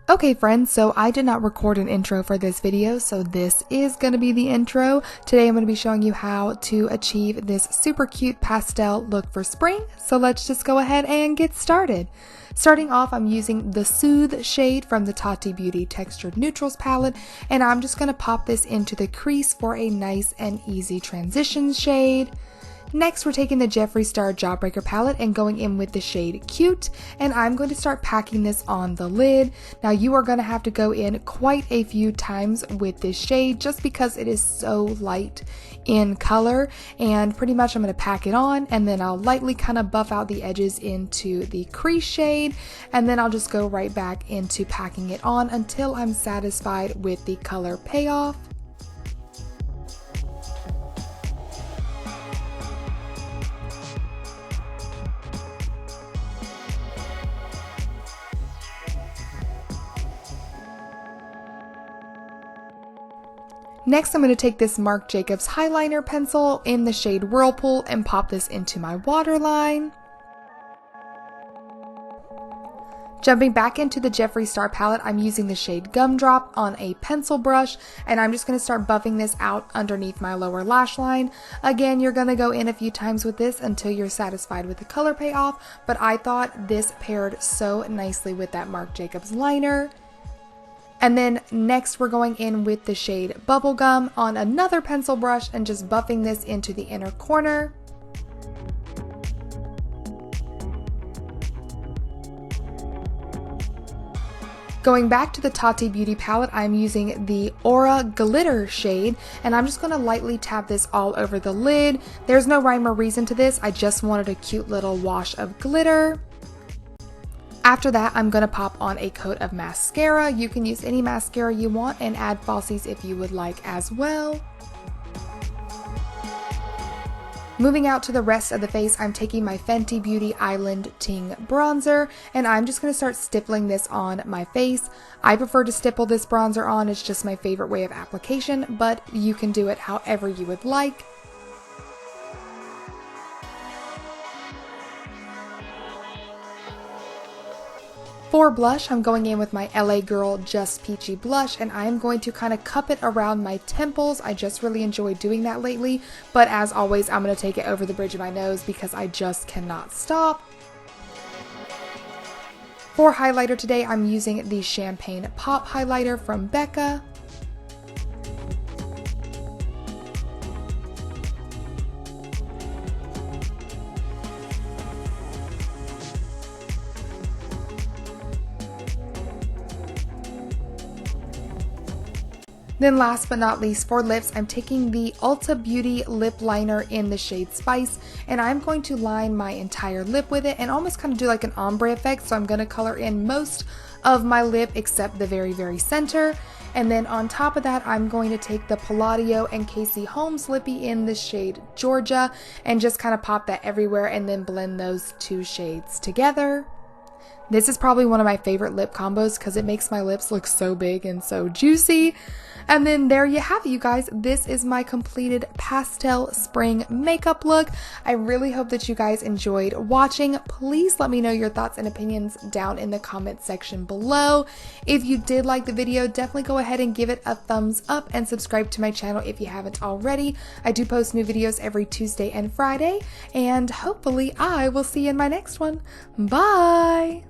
Okay friends, so I did not record an intro for this video, so this is going to be the intro. Today I'm going to be showing you how to achieve this super cute pastel look for spring, so let's just go ahead and get started. Starting off, I'm using the Soothe shade from the Tati Beauty Textured Neutrals palette, and I'm just going to pop this into the crease for a nice and easy transition shade. Next, we're taking the Jeffree Star Jawbreaker Palette and going in with the shade Cute, and I'm going to start packing this on the lid. Now, you are going to have to go in quite a few times with this shade just because it is so light in color, and pretty much I'm going to pack it on and then I'll lightly kind of buff out the edges into the crease shade, and then I'll just go right back into packing it on until I'm satisfied with the color payoff. Next, I'm going to take this Marc Jacobs highliner pencil in the shade Whirlpool and pop this into my waterline. Jumping back into the Jeffree Star palette, I'm using the shade Gumdrop on a pencil brush, and I'm just going to start buffing this out underneath my lower lash line. Again, you're going to go in a few times with this until you're satisfied with the color payoff, but I thought this paired so nicely with that Marc Jacobs liner. And then next we're going in with the shade Bubblegum on another pencil brush and just buffing this into the inner corner. Going back to the Tati Beauty palette, I'm using the Aura Glitter shade, and I'm just going to lightly tap this all over the lid. There's no rhyme or reason to this, I just wanted a cute little wash of glitter. After that, I'm going to pop on a coat of mascara. You can use any mascara you want and add falsies if you would like as well. Moving out to the rest of the face, I'm taking my Fenty Beauty Island Ting bronzer, and I'm just going to start stippling this on my face. I prefer to stipple this bronzer on, it's just my favorite way of application, but you can do it however you would like. For blush, I'm going in with my LA Girl Just Peachy blush, and I'm going to kind of cup it around my temples. I just really enjoy doing that lately, but as always, I'm going to take it over the bridge of my nose because I just cannot stop. For highlighter today, I'm using the Champagne Pop highlighter from Becca. Then last but not least, for lips, I'm taking the Ulta Beauty lip liner in the shade Spice, and I'm going to line my entire lip with it and almost kind of do like an ombre effect. So I'm going to color in most of my lip except the very center. And then on top of that, I'm going to take the Palladio and Casey Holmes lippy in the shade Georgia and just kind of pop that everywhere and then blend those two shades together. This is probably one of my favorite lip combos because it makes my lips look so big and so juicy. And then there you have it, you guys. This is my completed pastel spring makeup look. I really hope that you guys enjoyed watching. Please let me know your thoughts and opinions down in the comment section below. If you did like the video, definitely go ahead and give it a thumbs up and subscribe to my channel if you haven't already. I do post new videos every Tuesday and Friday, and hopefully I will see you in my next one. Bye!